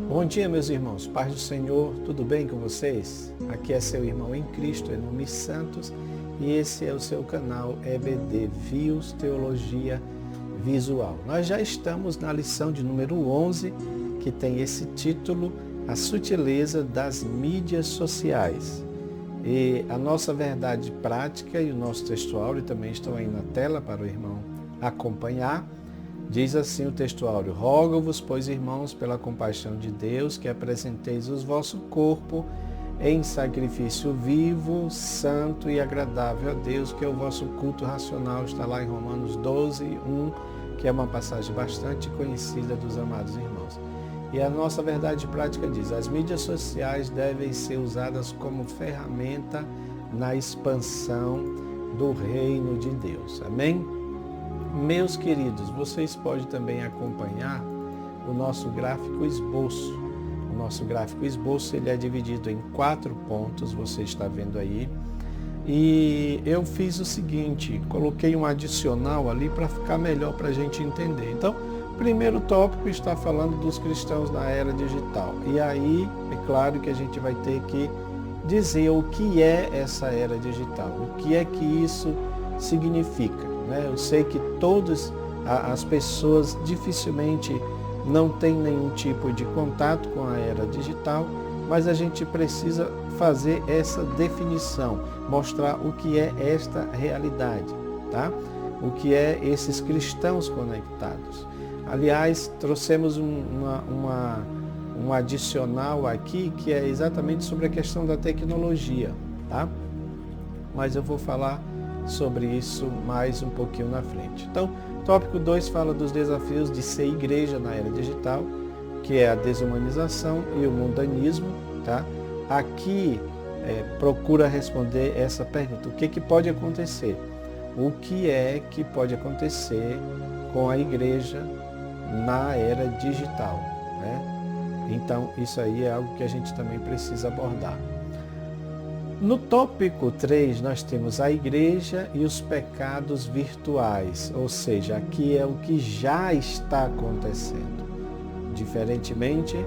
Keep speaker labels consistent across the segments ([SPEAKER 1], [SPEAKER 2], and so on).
[SPEAKER 1] Bom dia, meus irmãos. Paz do Senhor, tudo bem com vocês? Aqui é seu irmão em Cristo, Enumi Santos, e esse é o seu canal EBD Views Teologia Visual. Nós já estamos na lição de número 11, que tem esse título, A Sutileza das Mídias Sociais. E a nossa verdade prática e o nosso textuário também estão aí na tela para o irmão acompanhar. Diz assim o textuário: rogo-vos, pois, irmãos, pela compaixão de Deus, que apresenteis o vosso corpo em sacrifício vivo, santo e agradável a Deus, que é o vosso culto racional. Está lá em Romanos 12, 1, que é uma passagem bastante conhecida dos amados irmãos. E a nossa verdade prática diz: as mídias sociais devem ser usadas como ferramenta na expansão do reino de Deus. Amém? Meus queridos, vocês podem também acompanhar o nosso gráfico esboço. O nosso gráfico esboço ele é dividido em 4 pontos, você está vendo aí. E eu fiz o seguinte, coloquei um adicional ali para ficar melhor para a gente entender. Então, o primeiro tópico está falando dos cristãos na era digital. E aí, é claro que a gente vai ter que dizer o que é essa era digital, o que é que isso significa. Eu sei que todas as pessoas dificilmente não têm nenhum tipo de contato com a era digital, mas a gente precisa fazer essa definição, mostrar o que é esta realidade, tá? O que é esses cristãos conectados. Aliás, trouxemos um adicional aqui que é exatamente sobre a questão da tecnologia, tá? Mas eu vou falar sobre isso mais um pouquinho na frente. Então, tópico 2 fala dos desafios de ser igreja na era digital, que é a desumanização e o mundanismo, tá? Aqui procura responder essa pergunta: o que pode acontecer? O que é que pode acontecer com a igreja na era digital, né? Então, isso aí é algo que a gente também precisa abordar. No tópico 3, nós temos a igreja e os pecados virtuais, ou seja, aqui é o que já está acontecendo. Diferentemente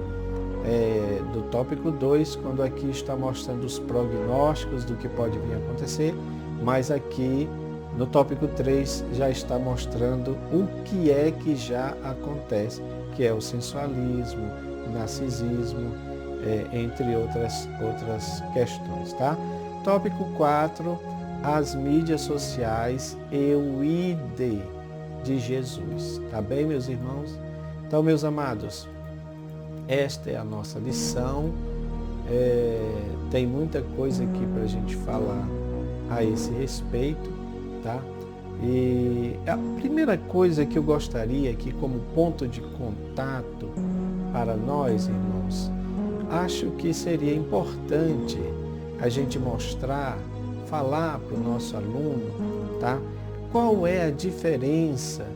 [SPEAKER 1] do tópico 2, quando aqui está mostrando os prognósticos do que pode vir a acontecer, mas aqui no tópico 3 já está mostrando o que é que já acontece, que é o sensualismo, o narcisismo, entre outras questões, tá? Tópico 4, as mídias sociais e o ID de Jesus. Tá bem, meus irmãos? Então, meus amados, esta é a nossa lição. Tem muita coisa aqui para a gente falar a esse respeito, tá? E a primeira coisa que eu gostaria aqui como ponto de contato para nós, irmãos, acho que seria importante a gente falar para o nosso aluno, tá? Qual é a diferença,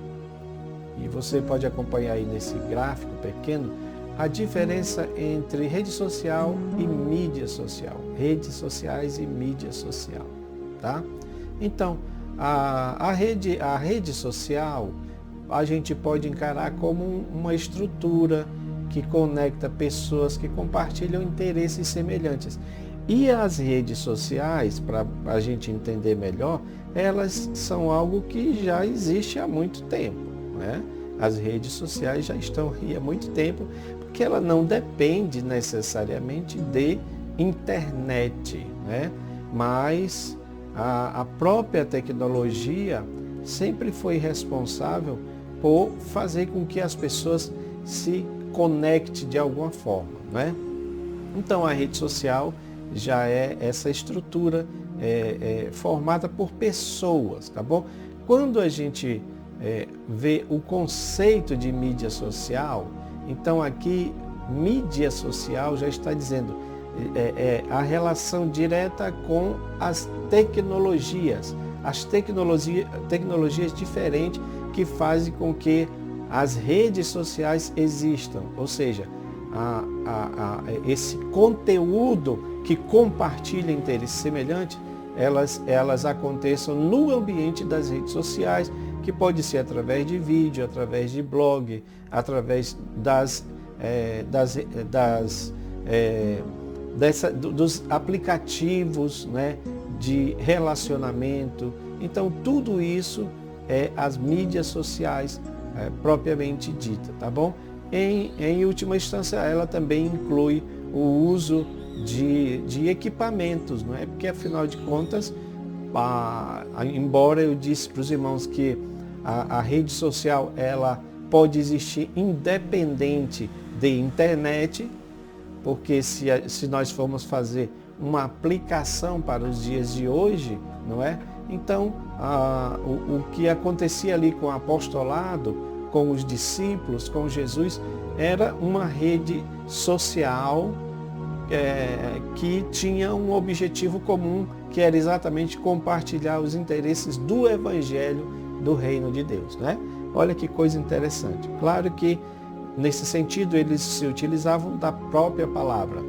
[SPEAKER 1] e você pode acompanhar aí nesse gráfico pequeno, a diferença entre rede social e mídia social. Redes sociais e mídia social, tá? Então, a rede social a gente pode encarar como uma estrutura que conecta pessoas que compartilham interesses semelhantes. E as redes sociais, para a gente entender melhor, elas são algo que já existe há muito tempo, né? As redes sociais já estão aí há muito tempo, porque ela não depende necessariamente de internet, né? Mas a própria tecnologia sempre foi responsável por fazer com que as pessoas se conecte de alguma forma, né? Então a rede social já é essa estrutura formada por pessoas, tá bom? Quando a gente vê o conceito de mídia social, então aqui mídia social já está dizendo a relação direta com as tecnologias diferentes que fazem com que as redes sociais existam, ou seja, esse conteúdo que compartilha interesses semelhantes, elas aconteçam no ambiente das redes sociais, que pode ser através de vídeo, através de blog, através das dos aplicativos, né, de relacionamento. Então, tudo isso é as mídias sociais propriamente dita, tá bom? Em última instância, ela também inclui o uso de equipamentos, não é? Porque, afinal de contas, embora eu disse para os irmãos que a rede social ela pode existir independente de internet, porque se nós formos fazer uma aplicação para os dias de hoje, não é? Então, o que acontecia ali com o apostolado, com os discípulos, com Jesus, era uma rede social que tinha um objetivo comum, que era exatamente compartilhar os interesses do Evangelho do Reino de Deus, né? Olha que coisa interessante. Claro que, nesse sentido, eles se utilizavam da própria palavra,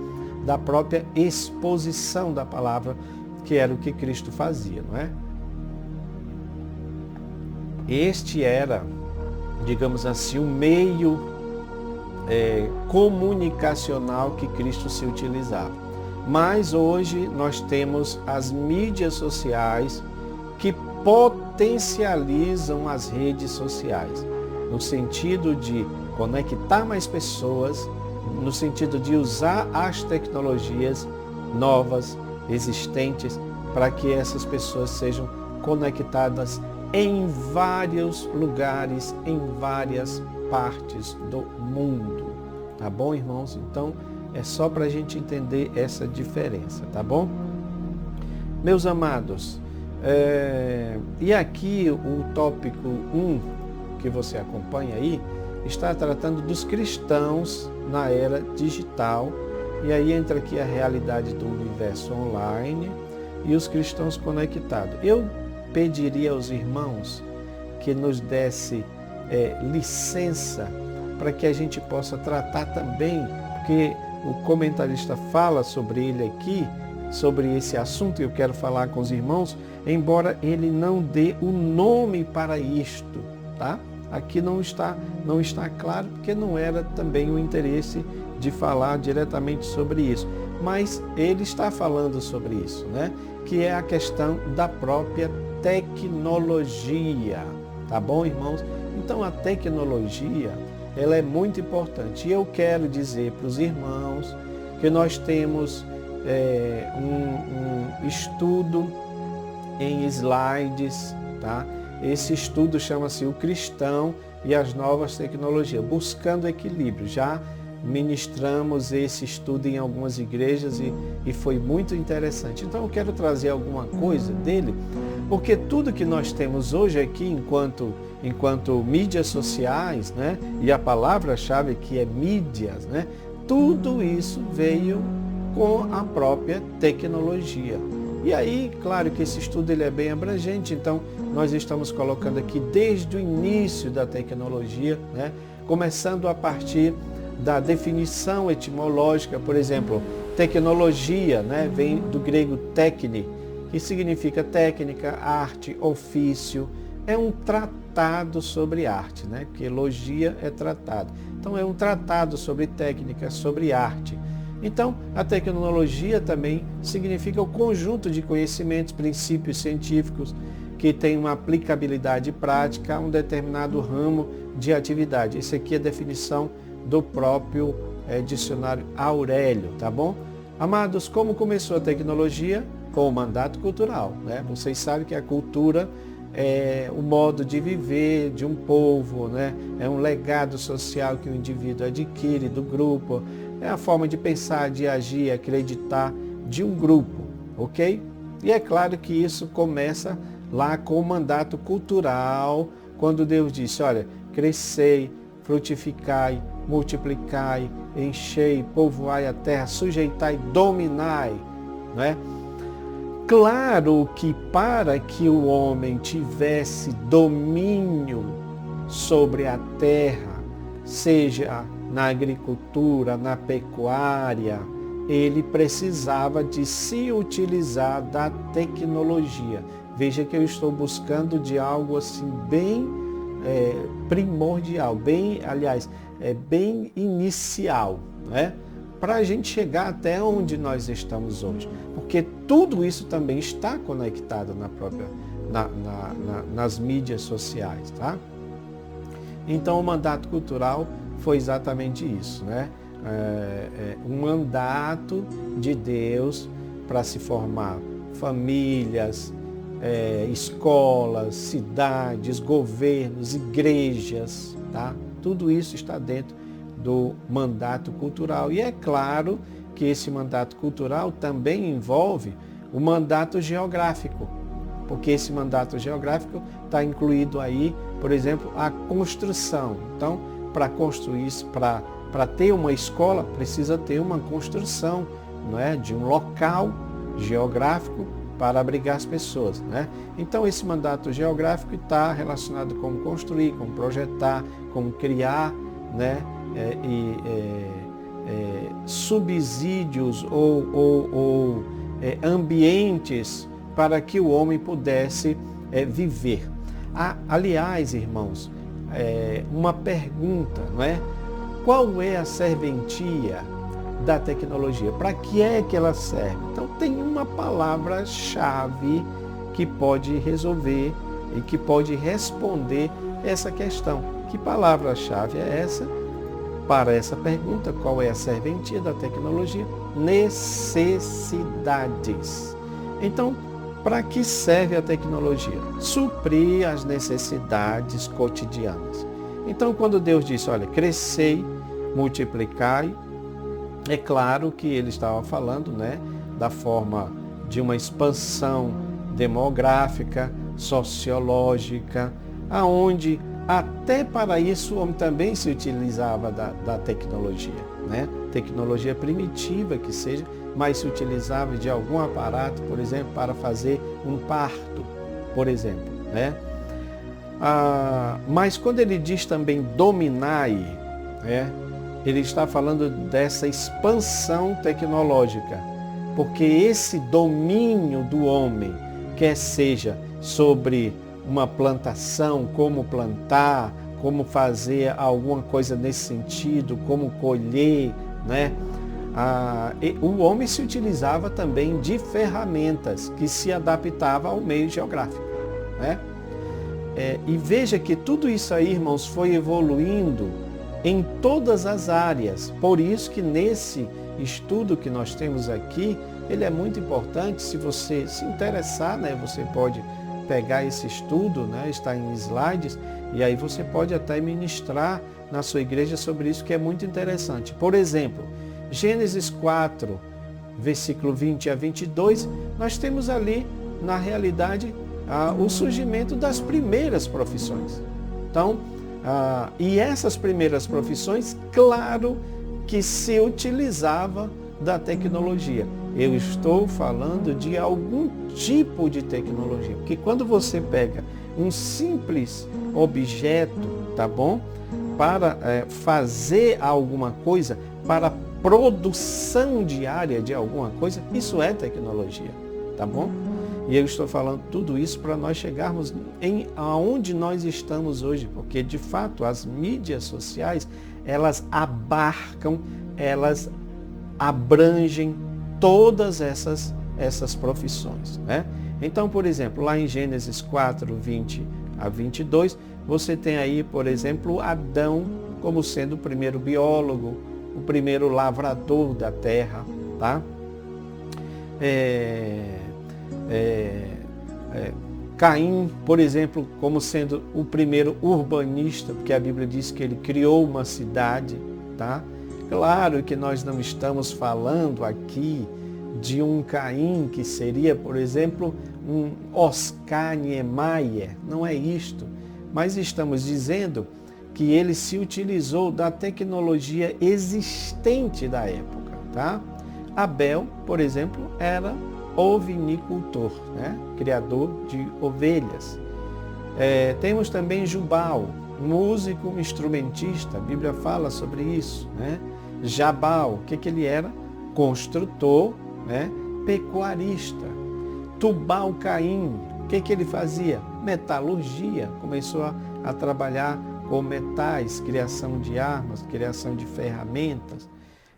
[SPEAKER 1] da própria exposição da palavra, que era o que Cristo fazia, não é? Este era, digamos assim, um meio comunicacional que Cristo se utilizava. Mas hoje nós temos as mídias sociais que potencializam as redes sociais, no sentido de conectar mais pessoas, no sentido de usar as tecnologias novas, existentes, para que essas pessoas sejam conectadas em vários lugares, em várias partes do mundo. Tá bom, irmãos? Então, é só para a gente entender essa diferença, tá bom? Meus amados, e aqui o tópico 1, que você acompanha aí, está tratando dos cristãos na era digital, e aí entra aqui a realidade do universo online e os cristãos conectados. Eu pediria aos irmãos que nos desse licença para que a gente possa tratar também, porque o comentarista fala sobre ele aqui, sobre esse assunto que eu quero falar com os irmãos, embora ele não dê o nome para isto, tá? Aqui não está claro, porque não era também o interesse de falar diretamente sobre isso. Mas ele está falando sobre isso, né? Que é a questão da própria tecnologia, tá bom, irmãos? Então, a tecnologia, ela é muito importante. E eu quero dizer para os irmãos que nós temos um estudo em slides, tá? Esse estudo chama-se O Cristão e as Novas Tecnologias, buscando equilíbrio. Já ministramos esse estudo em algumas igrejas e foi muito interessante. Então eu quero trazer alguma coisa dele, porque tudo que nós temos hoje aqui enquanto mídias sociais, né, e a palavra-chave que é mídias, né, tudo isso veio com a própria tecnologia. E aí, claro que esse estudo ele é bem abrangente, então nós estamos colocando aqui desde o início da tecnologia, né, começando a partir da definição etimológica. Por exemplo, tecnologia, né, vem do grego tekne, que significa técnica, arte, ofício. É um tratado sobre arte, né, porque logia é tratado. Então é um tratado sobre técnica, sobre arte. Então, a tecnologia também significa o conjunto de conhecimentos, princípios científicos que tem uma aplicabilidade prática a um determinado ramo de atividade. Essa aqui é a definição do próprio dicionário Aurélio, tá bom? Amados, como começou a tecnologia? Com o mandato cultural, né? Vocês sabem que a cultura é o modo de viver de um povo, né? É um legado social que o indivíduo adquire do grupo, é a forma de pensar, de agir, acreditar de um grupo, ok? E é claro que isso começa lá com o mandato cultural, quando Deus disse, olha, crescei, frutificai, multiplicai, enchei, povoai a terra, sujeitai, dominai, não é? Claro que para que o homem tivesse domínio sobre a terra, seja na agricultura, na pecuária, ele precisava de se utilizar da tecnologia. Veja que eu estou buscando de algo assim bem primordial, bem inicial, né? Para a gente chegar até onde nós estamos hoje. Porque tudo isso também está conectado nas mídias sociais, tá? Então o mandato cultural foi exatamente isso, né? Um mandato de Deus para se formar famílias, escolas, cidades, governos, igrejas, tá? Tudo isso está dentro do mandato cultural. E é claro que esse mandato cultural também envolve o mandato geográfico, porque esse mandato geográfico está incluído aí, por exemplo, a construção. Então, para construir, para ter uma escola, precisa ter uma construção, não é? De um local geográfico para abrigar as pessoas, né? Então, esse mandato geográfico está relacionado com construir, com projetar, com criar, né? Subsídios ou ambientes para que o homem pudesse viver. Aliás, irmãos, uma pergunta, não é? Qual é a serventia da tecnologia? Para que é que ela serve? Então tem uma palavra-chave que pode resolver e que pode responder essa questão. Que palavra-chave é essa? Para essa pergunta, qual é a serventia da tecnologia? Necessidades. Então, para que serve a tecnologia? Suprir as necessidades cotidianas. Então, quando Deus disse, olha, crescei, multiplicai, é claro que ele estava falando, né, da forma de uma expansão demográfica, sociológica, aonde até para isso o homem também se utilizava da tecnologia, né? Tecnologia primitiva que seja, mas se utilizava de algum aparato, por exemplo, para fazer um parto, por exemplo, né? Mas quando ele diz também dominai, né? Ele está falando dessa expansão tecnológica, porque esse domínio do homem, quer seja sobre uma plantação, como plantar, como fazer alguma coisa nesse sentido, como colher, né? O homem se utilizava também de ferramentas que se adaptavam ao meio geográfico, né? E veja que tudo isso aí, irmãos, foi evoluindo em todas as áreas. Por isso que nesse estudo que nós temos aqui, ele é muito importante. Se você se interessar, né, você pode pegar esse estudo, né, está em slides, e aí você pode até ministrar na sua igreja sobre isso, que é muito interessante. Por exemplo, Gênesis 4, versículo 20 a 22, nós temos ali, na realidade, o surgimento das primeiras profissões. Então, e essas primeiras profissões, claro que se utilizava da tecnologia. Eu estou falando de algum tipo de tecnologia, porque quando você pega um simples objeto, tá bom? Para fazer alguma coisa, para produção diária de alguma coisa, isso é tecnologia, tá bom? E eu estou falando tudo isso para nós chegarmos aonde nós estamos hoje, porque de fato as mídias sociais, elas abarcam, elas abrangem todas essas profissões, né? Então, por exemplo, lá em Gênesis 4, 20 a 22, você tem aí, por exemplo, Adão como sendo o primeiro biólogo, o primeiro lavrador da terra, tá? Caim, por exemplo, como sendo o primeiro urbanista, porque a Bíblia diz que ele criou uma cidade, tá? Claro que nós não estamos falando aqui de um Caim que seria, por exemplo, um Oscar Niemeyer, não é isto, mas estamos dizendo que ele se utilizou da tecnologia existente da época, tá? Abel, por exemplo, era ovinicultor, né? Criador de ovelhas. Temos também Jubal, músico, instrumentista, a Bíblia fala sobre isso, né? Jabal, o que ele era? Construtor, né? Pecuarista. Tubal-Caim, o que ele fazia? Metalurgia, começou a trabalhar com metais, criação de armas, criação de ferramentas.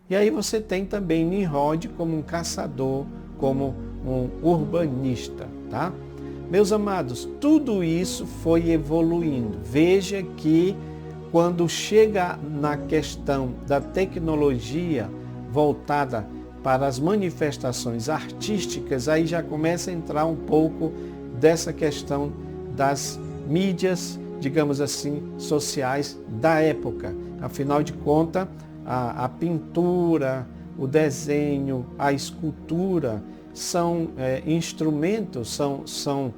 [SPEAKER 1] E aí você tem também Nimrod como um caçador, como um urbanista, tá? Meus amados, tudo isso foi evoluindo. Veja que quando chega na questão da tecnologia voltada para as manifestações artísticas, aí já começa a entrar um pouco dessa questão das mídias, digamos assim, sociais da época. Afinal de contas, a pintura, o desenho, a escultura são instrumentos, são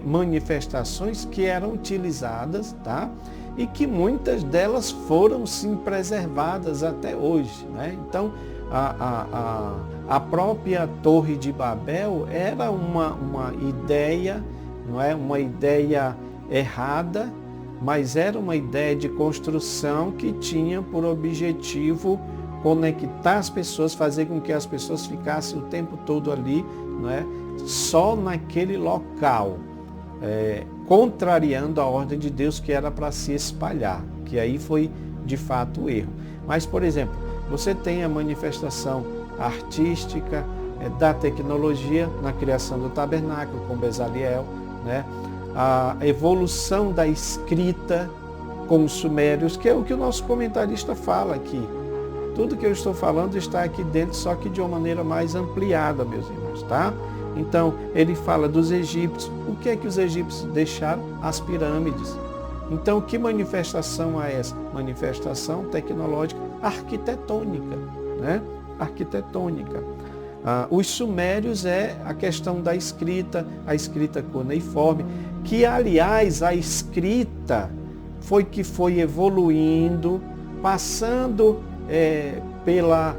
[SPEAKER 1] manifestações que eram utilizadas, tá? E que muitas delas foram sim preservadas até hoje, né? Então, a própria Torre de Babel era uma ideia, não é? Uma ideia errada, mas era uma ideia de construção que tinha por objetivo conectar as pessoas, fazer com que as pessoas ficassem o tempo todo ali, não é? Só naquele local, contrariando a ordem de Deus que era para se espalhar, que aí foi de fato o erro. Mas, por exemplo, você tem a manifestação artística da tecnologia na criação do tabernáculo com Bezaliel, né? A evolução da escrita com os sumérios, que é o que o nosso comentarista fala aqui. Tudo que eu estou falando está aqui dentro, só que de uma maneira mais ampliada, meus irmãos, tá? Então, ele fala dos egípcios. O que é que os egípcios deixaram? As pirâmides. Então, que manifestação é essa? Manifestação tecnológica arquitetônica, né? Arquitetônica. Os sumérios é a questão da escrita, a escrita cuneiforme, que, aliás, a escrita foi evoluindo, passando pela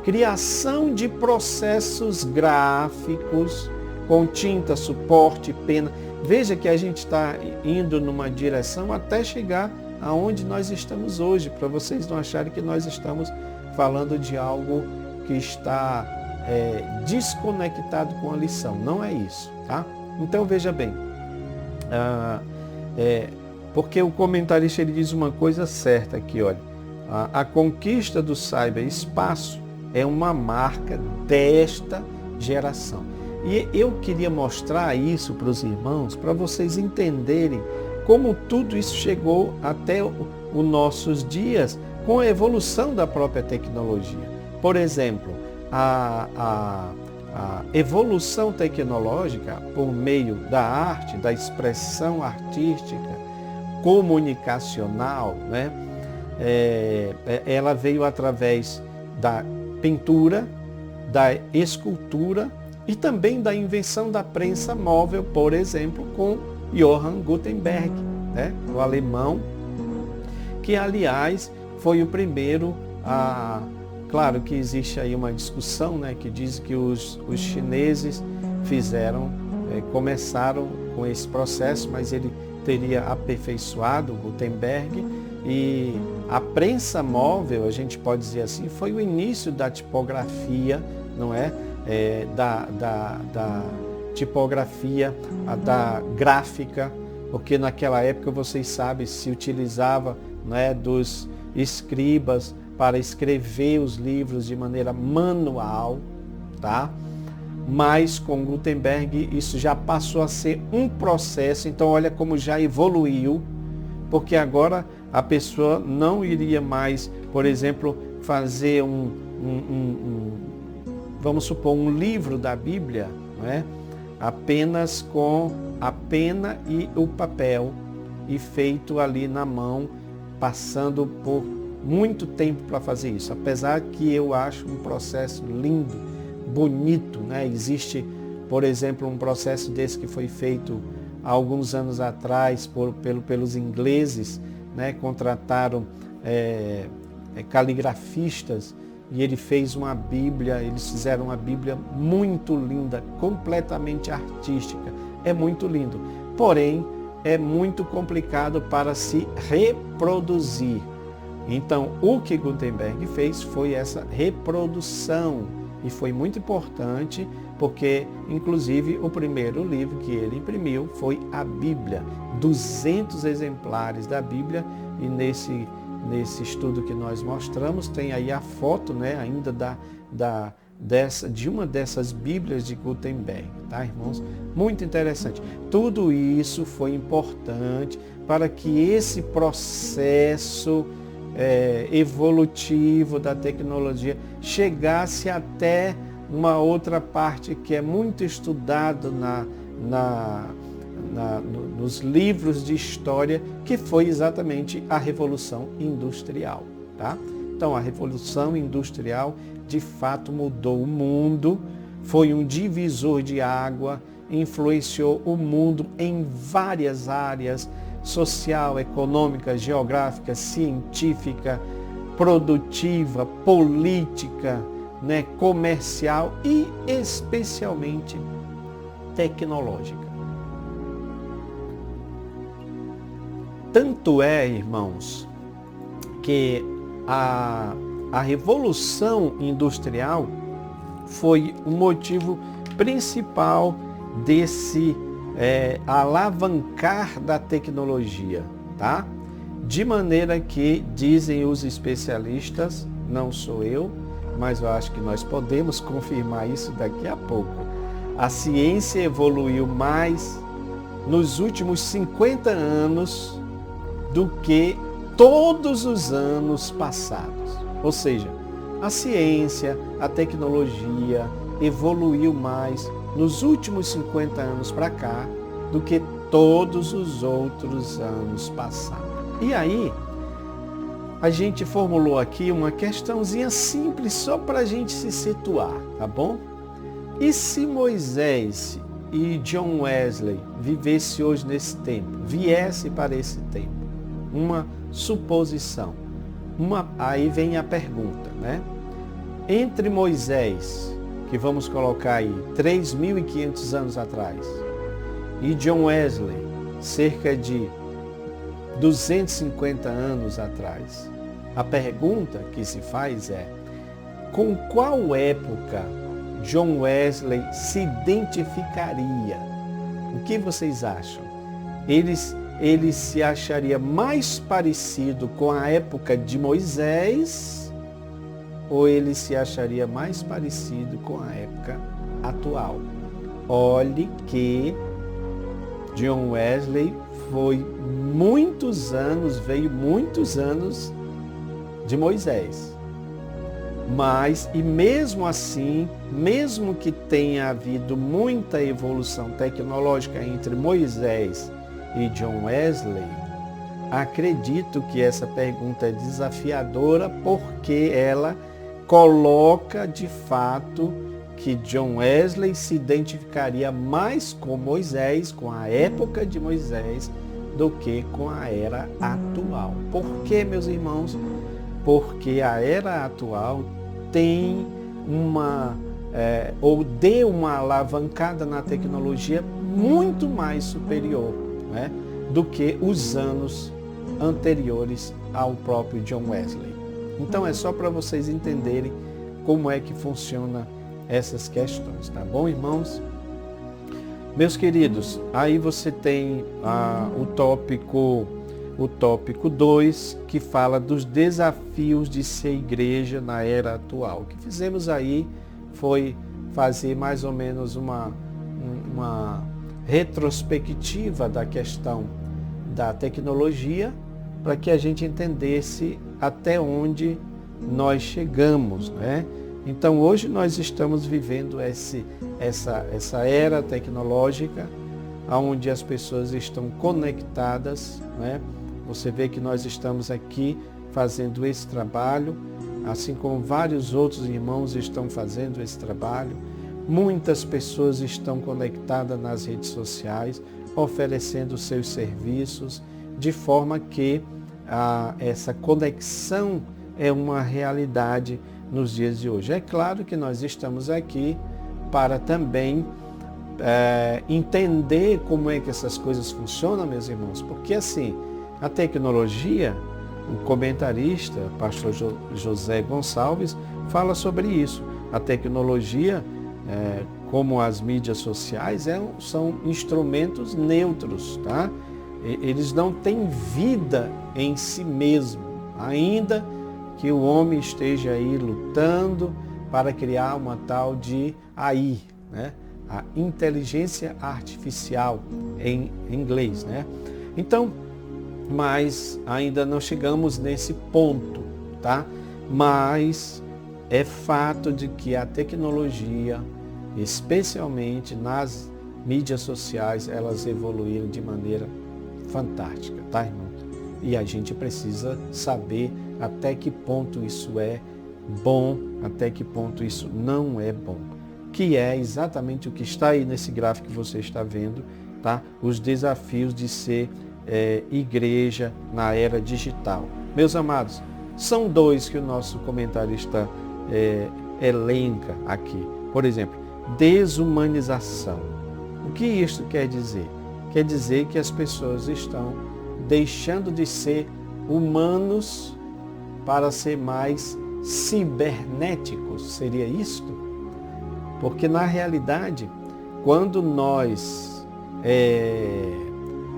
[SPEAKER 1] criação de processos gráficos, com tinta, suporte, pena. Veja que a gente está indo numa direção até chegar aonde nós estamos hoje, para vocês não acharem que nós estamos falando de algo que está desconectado com a lição. Não é isso, tá? Então veja bem, porque o comentarista ele diz uma coisa certa aqui, olha, a conquista do cyberespaço é uma marca desta geração. E eu queria mostrar isso para os irmãos, para vocês entenderem como tudo isso chegou até os nossos dias com a evolução da própria tecnologia. Por exemplo, a evolução tecnológica por meio da arte, da expressão artística, comunicacional, né? Ela veio através da pintura, da escultura e também da invenção da prensa móvel, por exemplo, com Johann Gutenberg, né? O alemão, que aliás foi o primeiro a... Claro que existe aí uma discussão, né, que diz que os chineses começaram com esse processo, mas ele teria aperfeiçoado Gutenberg, e a prensa móvel, a gente pode dizer assim, foi o início da tipografia, não é? Da tipografia, da gráfica, porque naquela época, vocês sabem, se utilizava, né, dos escribas para escrever os livros de maneira manual, tá? Mas com Gutenberg isso já passou a ser um processo, então olha como já evoluiu, porque agora a pessoa não iria mais, por exemplo, fazer vamos supor, um livro da Bíblia, não é? Apenas com a pena e o papel, e feito ali na mão, passando por muito tempo para fazer isso, apesar que eu acho um processo lindo, bonito, né? Existe, por exemplo, um processo desse que foi feito há alguns anos atrás pelos ingleses, né? Contrataram caligrafistas e ele fez uma Bíblia, eles fizeram uma Bíblia muito linda, completamente artística, é muito lindo, porém é muito complicado para se reproduzir. Então, o que Gutenberg fez foi essa reprodução, e foi muito importante porque, inclusive, o primeiro livro que ele imprimiu foi a Bíblia, 200 exemplares da Bíblia, e nesse estudo que nós mostramos, tem aí a foto, né, ainda de uma dessas Bíblias de Gutenberg, tá, irmãos? Muito interessante. Tudo isso foi importante para que esse processo evolutivo da tecnologia chegasse até uma outra parte que é muito estudado nos livros de história, que foi exatamente a Revolução Industrial, tá? Então, a Revolução Industrial, de fato, mudou o mundo, foi um divisor de água, influenciou o mundo em várias áreas, social, econômica, geográfica, científica, produtiva, política, né, comercial e especialmente tecnológica. Tanto é, irmãos, que a Revolução Industrial foi o motivo principal desse alavancar da tecnologia, tá? De maneira que, dizem os especialistas, não sou eu, mas eu acho que nós podemos confirmar isso daqui a pouco. A ciência evoluiu mais nos últimos 50 anos do que todos os anos passados. Ou seja, a ciência, a tecnologia evoluiu mais nos últimos 50 anos para cá do que todos os outros anos passados. E aí, a gente formulou aqui uma questãozinha simples só para a gente se situar, tá bom? E se Moisés e John Wesley vivesse hoje nesse tempo, viesse para esse tempo? Uma suposição. Aí vem a pergunta, né? Entre Moisés, que vamos colocar aí 3.500 anos atrás, e John Wesley, cerca de 250 anos atrás, a pergunta que se faz é: com qual época John Wesley se identificaria? O que vocês acham? Ele se acharia mais parecido com a época de Moisés, ou ele se acharia mais parecido com a época atual? Olhe que John Wesley veio muitos anos de Moisés. Mas, e mesmo assim, mesmo que tenha havido muita evolução tecnológica entre Moisés e John Wesley, acredito que essa pergunta é desafiadora, porque ela coloca de fato que John Wesley se identificaria mais com Moisés, com a época de Moisés, do que com a era atual. Por quê, meus irmãos? Porque a era atual tem deu uma alavancada na tecnologia muito mais superior, né, do que os anos anteriores ao próprio John Wesley. Então é só para vocês entenderem como é que funciona essas questões, tá bom, irmãos? Meus queridos, aí você tem o tópico 2, que fala dos desafios de ser igreja na era atual. O que fizemos aí foi fazer mais ou menos uma retrospectiva da questão da tecnologia, para que a gente entendesse até onde nós chegamos, né? Então hoje nós estamos vivendo essa era tecnológica, onde as pessoas estão conectadas, né? Você vê que nós estamos aqui fazendo esse trabalho, assim como vários outros irmãos estão fazendo esse trabalho. Muitas pessoas estão conectadas nas redes sociais, oferecendo seus serviços, de forma que essa conexão é uma realidade nos dias de hoje. É claro que nós estamos aqui para também entender como é que essas coisas funcionam, meus irmãos, porque assim, a tecnologia, o comentarista, pastor José Gonçalves, fala sobre isso. A tecnologia, como as mídias sociais, são instrumentos neutros, tá? Eles não têm vida em si mesmo, ainda que o homem esteja aí lutando para criar uma tal de AI, né? A inteligência artificial em inglês, né? Então, mas ainda não chegamos nesse ponto, tá? Mas é fato de que a tecnologia, especialmente nas mídias sociais, elas evoluíram de maneira fantástica, tá, irmão? E a gente precisa saber até que ponto isso é bom, até que ponto isso não é bom. Que é exatamente o que está aí nesse gráfico que você está vendo, tá? Os desafios de ser igreja na era digital. Meus amados, são dois que o nosso comentarista elenca aqui. Por exemplo, desumanização. O que isso quer dizer? Quer dizer que as pessoas estão deixando de ser humanos para ser mais cibernéticos. Seria isto? Porque na realidade, quando nós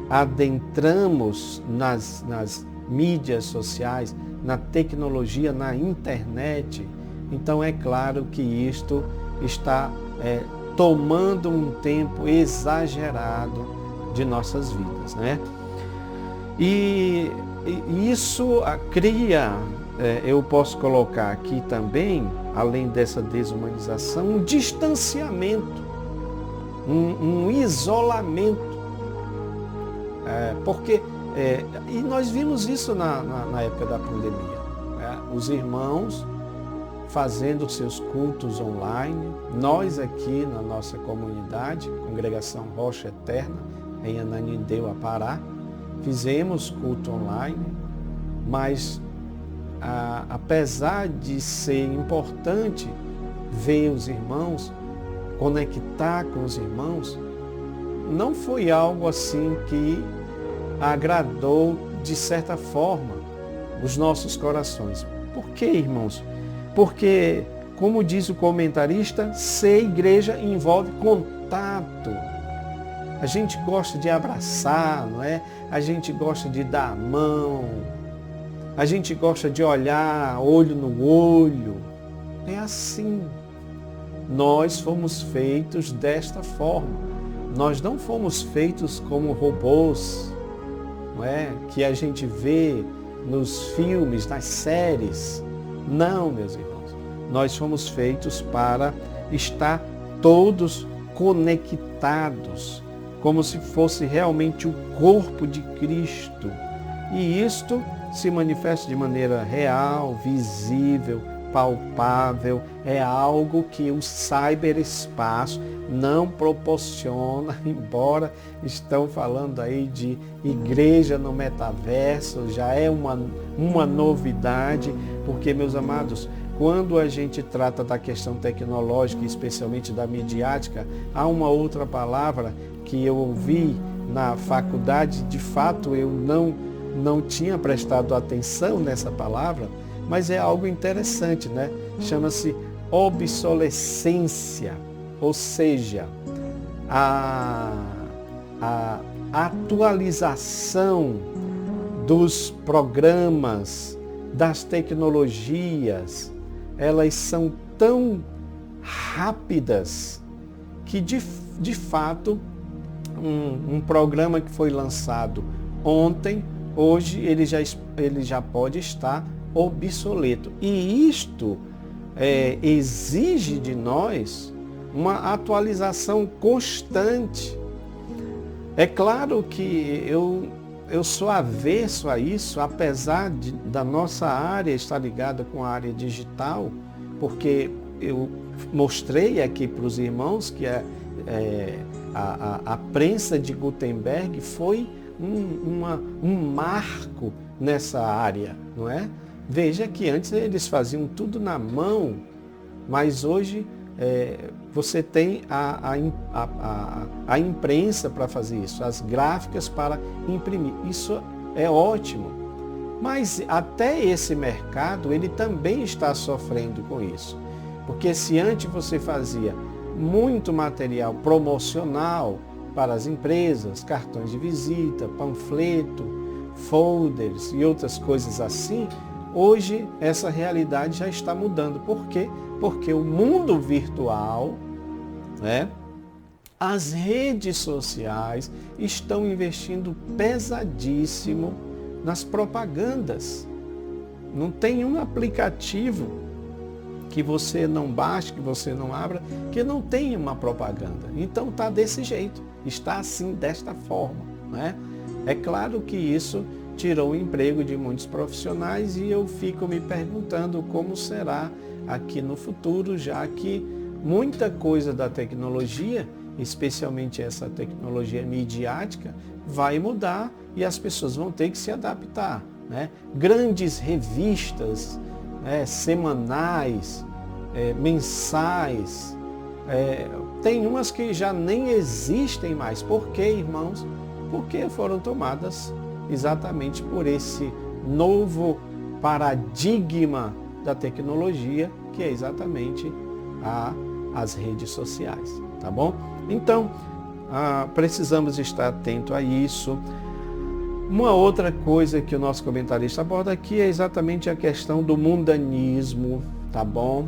[SPEAKER 1] adentramos nas mídias sociais, na tecnologia, na internet, então é claro que isto está tomando um tempo exagerado de nossas vidas, né? E isso cria, eu posso colocar aqui também, além dessa desumanização, um distanciamento, um isolamento. Porque, e nós vimos isso na época da pandemia, né? Os irmãos fazendo seus cultos online, nós aqui na nossa comunidade, Congregação Rocha Eterna, em Ananindeua, Pará, fizemos culto online, mas apesar de ser importante ver os irmãos, conectar com os irmãos, não foi algo assim que agradou de certa forma os nossos corações. Por quê, irmãos? Porque, como diz o comentarista, ser igreja envolve contato. A gente gosta de abraçar, não é? A gente gosta de dar a mão. A gente gosta de olhar olho no olho. É assim. Nós fomos feitos desta forma. Nós não fomos feitos como robôs, não é? Que a gente vê nos filmes, nas séries. Não, meus irmãos. Nós fomos feitos para estar todos conectados, como se fosse realmente o corpo de Cristo. E isto se manifesta de maneira real, visível, palpável, é algo que o cyberespaço não proporciona, embora estão falando aí de igreja no metaverso, já é uma novidade, porque, meus amados, quando a gente trata da questão tecnológica, especialmente da midiática, há uma outra palavra que eu ouvi na faculdade, de fato eu não tinha prestado atenção nessa palavra, mas é algo interessante, né? Chama-se obsolescência, ou seja, a atualização dos programas, das tecnologias, elas são tão rápidas que, de fato, um programa que foi lançado ontem, hoje ele já pode estar obsoleto. E isto exige de nós uma atualização constante. É claro que eu sou avesso a isso, apesar da nossa área estar ligada com a área digital, porque eu mostrei aqui para os irmãos que a prensa de Gutenberg foi um marco nessa área, não é? Veja que antes eles faziam tudo na mão, mas hoje você tem a imprensa para fazer isso, as gráficas para imprimir. Isso é ótimo. Mas até esse mercado, ele também está sofrendo com isso. Porque se antes você fazia muito material promocional para as empresas, cartões de visita, panfleto, folders e outras coisas assim. Hoje essa realidade já está mudando. Por quê? Porque o mundo virtual, né, as redes sociais estão investindo pesadíssimo nas propagandas. Não tem um aplicativo que você não baixe, que você não abra, que não tenha uma propaganda. Então está desse jeito, está assim, desta forma, né? É claro que isso tirou o emprego de muitos profissionais e eu fico me perguntando como será aqui no futuro, já que muita coisa da tecnologia, especialmente essa tecnologia midiática, vai mudar e as pessoas vão ter que se adaptar, né? Grandes revistas, né, semanais, mensais, tem umas que já nem existem mais. Por quê, irmãos? Porque foram tomadas exatamente por esse novo paradigma da tecnologia, que é exatamente as redes sociais, tá bom? Então, precisamos estar atento a isso. Uma outra coisa que o nosso comentarista aborda aqui é exatamente a questão do mundanismo, tá bom?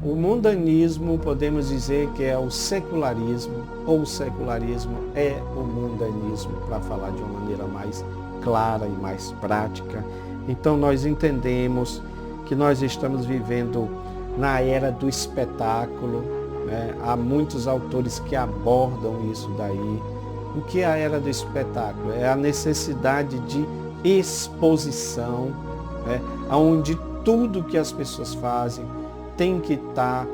[SPEAKER 1] O mundanismo, podemos dizer que é o secularismo, ou o secularismo é o mundanismo, para falar de uma maneira mais clara e mais prática. Então nós entendemos que nós estamos vivendo na era do espetáculo, né? Há muitos autores que abordam isso daí. O que é a era do espetáculo? É a necessidade de exposição, né? Onde tudo que as pessoas fazem tem que estar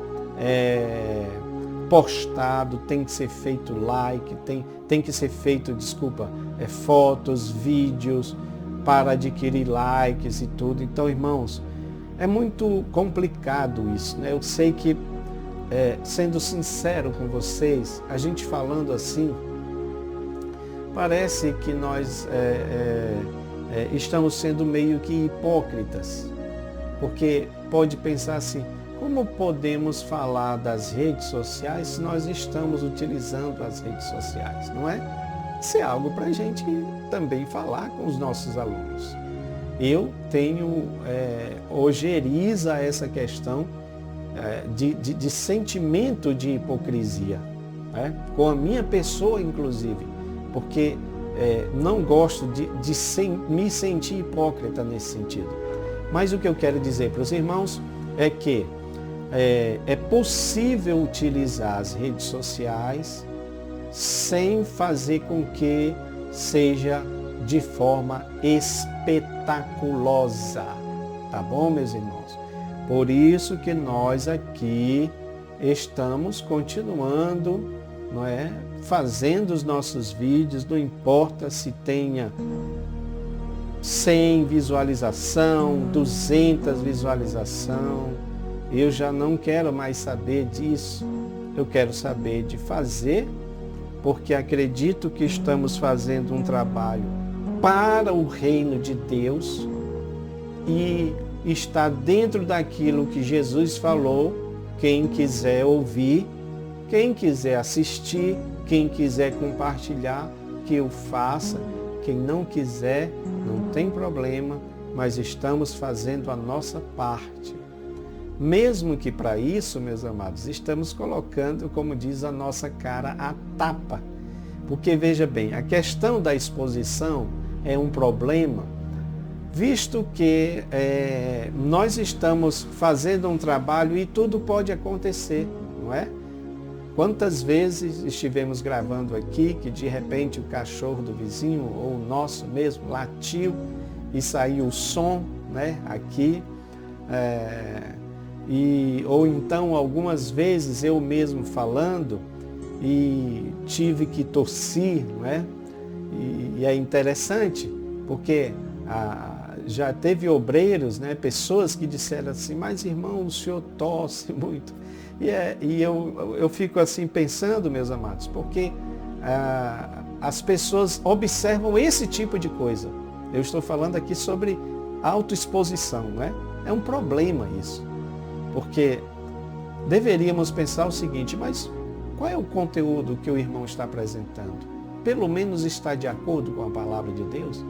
[SPEAKER 1] postado, tem que ser feito like, tem que ser feito, fotos, vídeos para adquirir likes e tudo. Então, irmãos, é muito complicado isso, né? Eu sei que, sendo sincero com vocês, a gente falando assim, parece que nós estamos sendo meio que hipócritas, porque pode pensar assim, como podemos falar das redes sociais se nós estamos utilizando as redes sociais, não é? Isso é algo para a gente também falar com os nossos alunos. Eu tenho ojeriza essa questão de sentimento de hipocrisia, né? Com a minha pessoa, inclusive, porque não gosto de me sentir hipócrita nesse sentido. Mas o que eu quero dizer para os irmãos é que é possível utilizar as redes sociais sem fazer com que seja de forma espetaculosa, tá bom, meus irmãos? Por isso que nós aqui estamos continuando, não é, fazendo os nossos vídeos, não importa se tenha 100 visualização, 200 visualização, eu já não quero mais saber disso. Eu quero saber de fazer, porque acredito que estamos fazendo um trabalho para o reino de Deus e está dentro daquilo que Jesus falou. Quem quiser ouvir, quem quiser assistir, quem quiser compartilhar, que o faça. Quem não quiser, não tem problema, mas estamos fazendo a nossa parte. Mesmo que para isso, meus amados, estamos colocando, como diz, a nossa cara à tapa. Porque, veja bem, a questão da exposição é um problema, visto que nós estamos fazendo um trabalho e tudo pode acontecer, não é? Quantas vezes estivemos gravando aqui que de repente o cachorro do vizinho ou o nosso mesmo latiu e saiu o som, né, aqui, ou então algumas vezes eu mesmo falando e tive que tossir, não é? E é interessante porque já teve obreiros, né, pessoas que disseram assim, mas irmão, o senhor tosse muito. E eu fico assim pensando, meus amados, porque as pessoas observam esse tipo de coisa. Eu estou falando aqui sobre autoexposição, né? É um problema isso, porque deveríamos pensar o seguinte: mas qual é o conteúdo que o irmão está apresentando? Pelo menos está de acordo com a palavra de Deus?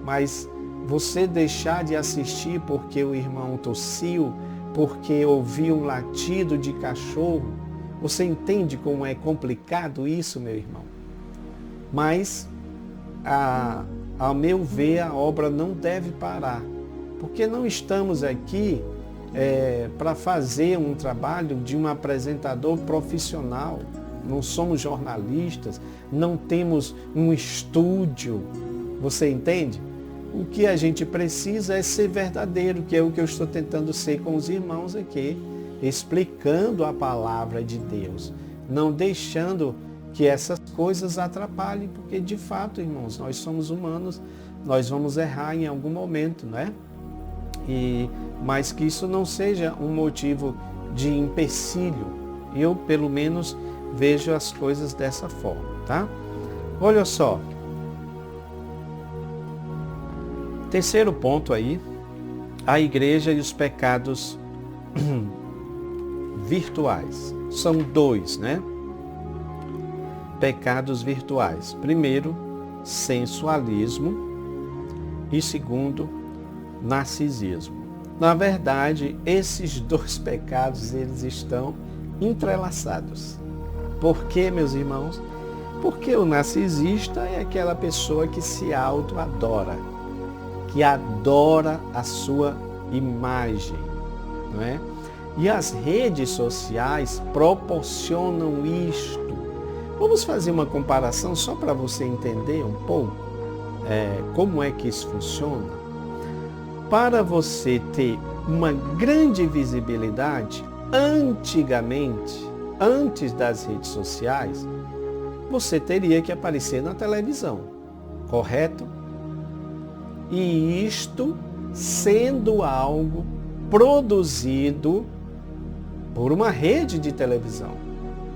[SPEAKER 1] Mas você deixar de assistir porque o irmão tossiu, porque ouviu um latido de cachorro, você entende como é complicado isso, meu irmão? Mas, ao meu ver, a obra não deve parar, porque não estamos aqui para fazer um trabalho de um apresentador profissional. Não somos jornalistas, não temos um estúdio, você entende? O que a gente precisa é ser verdadeiro, que é o que eu estou tentando ser com os irmãos aqui, explicando a palavra de Deus, não deixando que essas coisas atrapalhem, porque de fato, irmãos, nós somos humanos, nós vamos errar em algum momento, né? Mas que isso não seja um motivo de empecilho. Eu, pelo menos, vejo as coisas dessa forma, tá? Olha só. Terceiro ponto aí, a igreja e os pecados virtuais. São dois, né? Pecados virtuais. Primeiro, sensualismo e segundo, narcisismo. Na verdade, esses dois pecados, eles estão entrelaçados. Por quê, meus irmãos? Porque o narcisista é aquela pessoa que se auto-adora, que adora a sua imagem, não é? E as redes sociais proporcionam isto. Vamos fazer uma comparação só para você entender um pouco como é que isso funciona. Para você ter uma grande visibilidade, antigamente, antes das redes sociais, você teria que aparecer na televisão, correto? E isto sendo algo produzido por uma rede de televisão.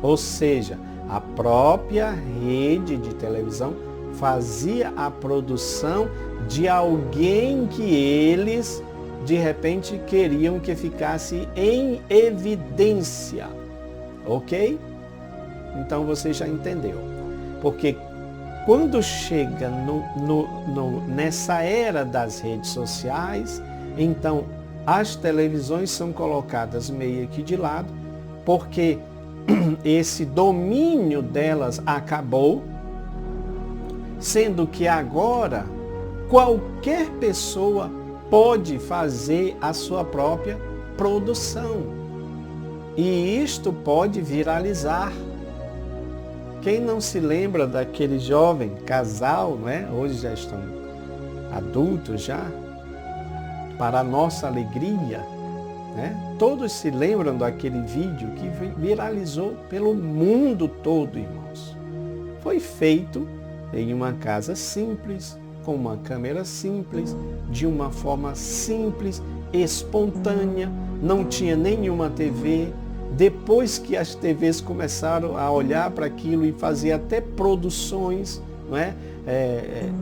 [SPEAKER 1] Ou seja, a própria rede de televisão fazia a produção de alguém que eles, de repente, queriam que ficasse em evidência. Ok? Então você já entendeu. Porque quando chega nessa era das redes sociais, então as televisões são colocadas meio que de lado, porque esse domínio delas acabou, sendo que agora qualquer pessoa pode fazer a sua própria produção. E isto pode viralizar. Quem não se lembra daquele jovem casal, né? Hoje já estão adultos já, para a nossa alegria, né? Todos se lembram daquele vídeo que viralizou pelo mundo todo, irmãos. Foi feito em uma casa simples, com uma câmera simples, de uma forma simples, espontânea, não tinha nenhuma TV. Depois que as TVs começaram a olhar para aquilo e fazer até produções, não é?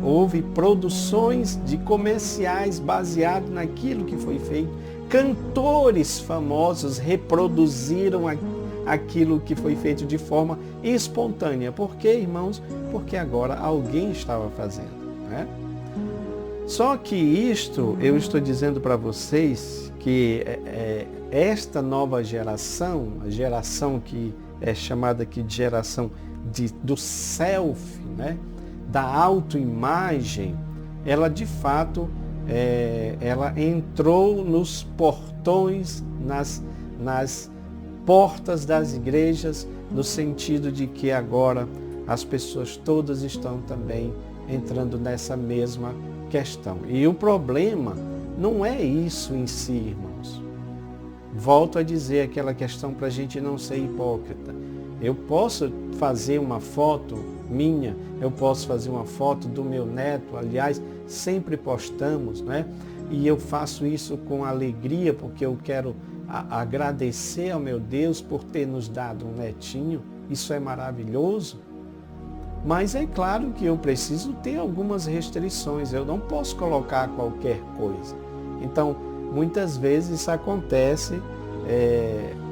[SPEAKER 1] Houve produções de comerciais baseados naquilo que foi feito. Cantores famosos reproduziram aquilo que foi feito de forma espontânea. Por quê, irmãos? Porque agora alguém estava fazendo, né? Só que isto, eu estou dizendo para vocês que esta nova geração, a geração que é chamada aqui de geração do selfie, né? Da autoimagem, ela de fato, ela entrou nos portões, nas portas das igrejas, no sentido de que agora as pessoas todas estão também entrando nessa mesma questão. E o problema não é isso em si, irmãos. Volto a dizer aquela questão para a gente não ser hipócrita. Eu posso fazer uma foto minha, eu posso fazer uma foto do meu neto, aliás, sempre postamos, né? E eu faço isso com alegria, porque eu quero agradecer ao meu Deus por ter nos dado um netinho. Isso é maravilhoso. Mas é claro que eu preciso ter algumas restrições, eu não posso colocar qualquer coisa. Então, muitas vezes isso acontece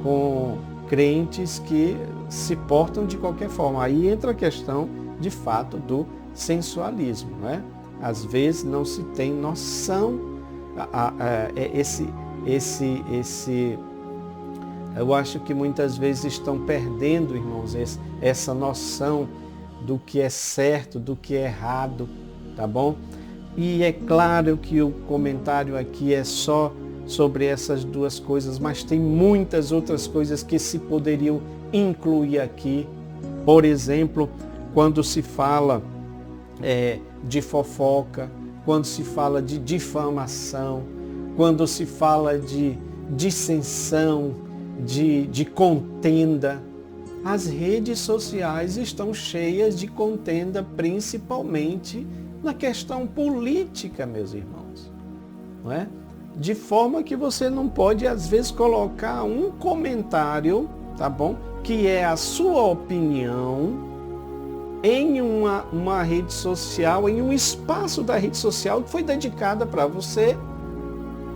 [SPEAKER 1] com crentes que se portam de qualquer forma. Aí entra a questão, de fato, do sensualismo, né? Às vezes não se tem noção, eu acho que muitas vezes estão perdendo, irmãos, essa noção do que é certo, do que é errado, tá bom? E é claro que o comentário aqui é só sobre essas duas coisas, mas tem muitas outras coisas que se poderiam incluir aqui. Por exemplo, quando se fala de fofoca, quando se fala de difamação, quando se fala de dissensão, de contenda. As redes sociais estão cheias de contenda, principalmente na questão política, meus irmãos. Não é? De forma que você não pode, às vezes, colocar um comentário, tá bom? Que é a sua opinião em uma rede social, em um espaço da rede social que foi dedicada para você,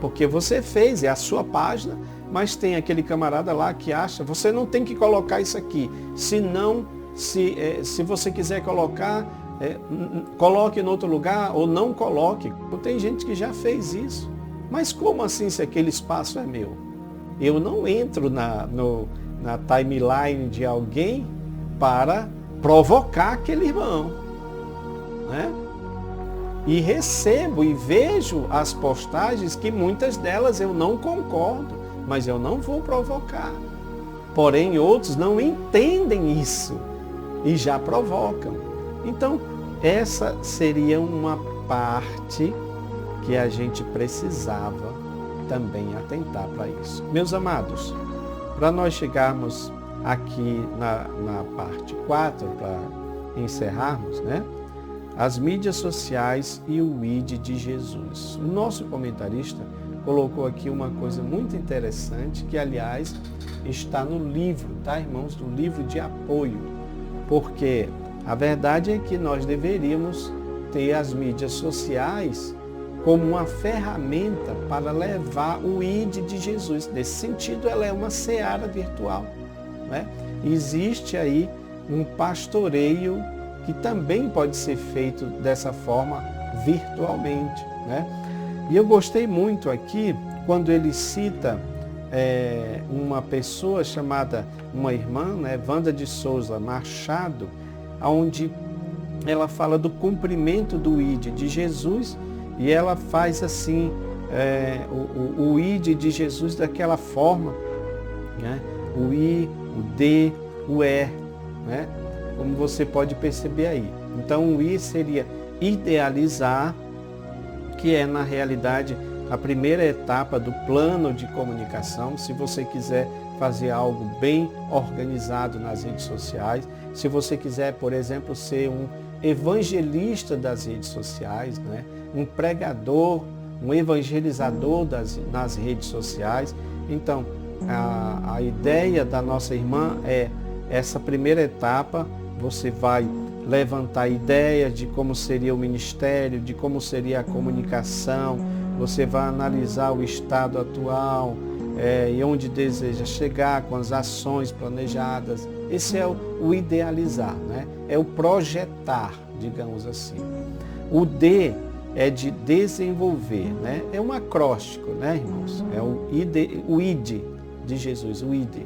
[SPEAKER 1] porque você fez, é a sua página, mas tem aquele camarada lá que acha, você não tem que colocar isso aqui, senão, se você quiser colocar, coloque em outro lugar ou não coloque. Tem gente que já fez isso. Mas como assim se aquele espaço é meu? Eu não entro na timeline de alguém para provocar aquele irmão, né? E recebo e vejo as postagens que muitas delas eu não concordo, mas eu não vou provocar. Porém, outros não entendem isso e já provocam. Então, essa seria uma parte que a gente precisava também atentar para isso. Meus amados, para nós chegarmos aqui na parte 4, para encerrarmos, né? As mídias sociais e o ID de Jesus. O nosso comentarista colocou aqui uma coisa muito interessante, que aliás está no livro, tá, irmãos? No livro de apoio. Porque a verdade é que nós deveríamos ter as mídias sociais como uma ferramenta para levar o ID de Jesus. Nesse sentido, ela é uma seara virtual, né? Existe aí um pastoreio que também pode ser feito dessa forma virtualmente, né? E eu gostei muito aqui quando ele cita uma pessoa chamada, uma irmã, né, Wanda de Souza Machado, onde ela fala do cumprimento do ID de Jesus. E ela faz assim, o ID de Jesus daquela forma, né? O I, o D, o E, né? Como você pode perceber aí. Então o I seria idealizar, que é na realidade a primeira etapa do plano de comunicação. Se você quiser fazer algo bem organizado nas redes sociais, se você quiser, por exemplo, ser um evangelista das redes sociais, né? Um pregador, um evangelizador nas redes sociais. Então, a ideia da nossa irmã é essa primeira etapa. Você vai levantar ideias de como seria o ministério, de como seria a comunicação, você vai analisar o estado atual e onde deseja chegar com as ações planejadas. Esse é o idealizar, né? É o projetar, digamos assim. O D é de desenvolver, né? É um acróstico, né, irmãos? É o ID de Jesus, o ID.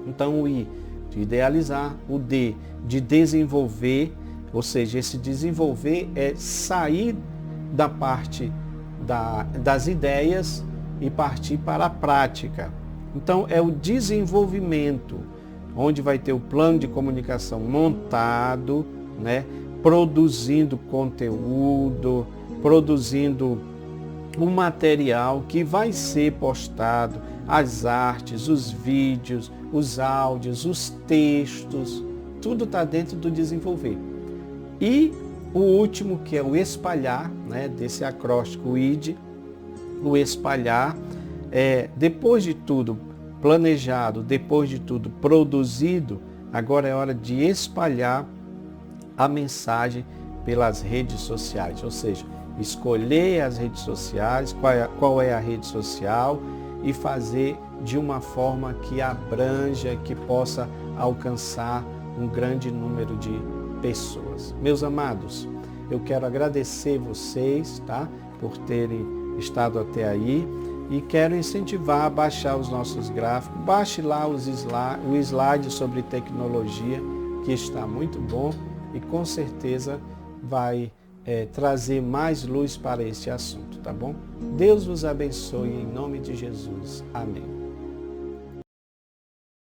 [SPEAKER 1] Então, o I de idealizar, o D de desenvolver, ou seja, esse desenvolver é sair da parte das ideias e partir para a prática. Então, é o desenvolvimento, onde vai ter o plano de comunicação montado, né? Produzindo conteúdo, produzindo um material que vai ser postado, as artes, os vídeos, os áudios, os textos, tudo está dentro do desenvolver. E o último, que é o espalhar, né, desse acróstico, o ID, o espalhar, depois de tudo planejado, depois de tudo produzido, agora é hora de espalhar a mensagem pelas redes sociais, ou seja, escolher as redes sociais, qual é a rede social e fazer de uma forma que abranja, que possa alcançar um grande número de pessoas. Meus amados, eu quero agradecer vocês, tá, por terem estado até aí e quero incentivar a baixar os nossos gráficos. Baixe lá o slide sobre tecnologia, que está muito bom e com certeza vai trazer mais luz para este assunto, tá bom? Deus vos abençoe em nome de Jesus. Amém.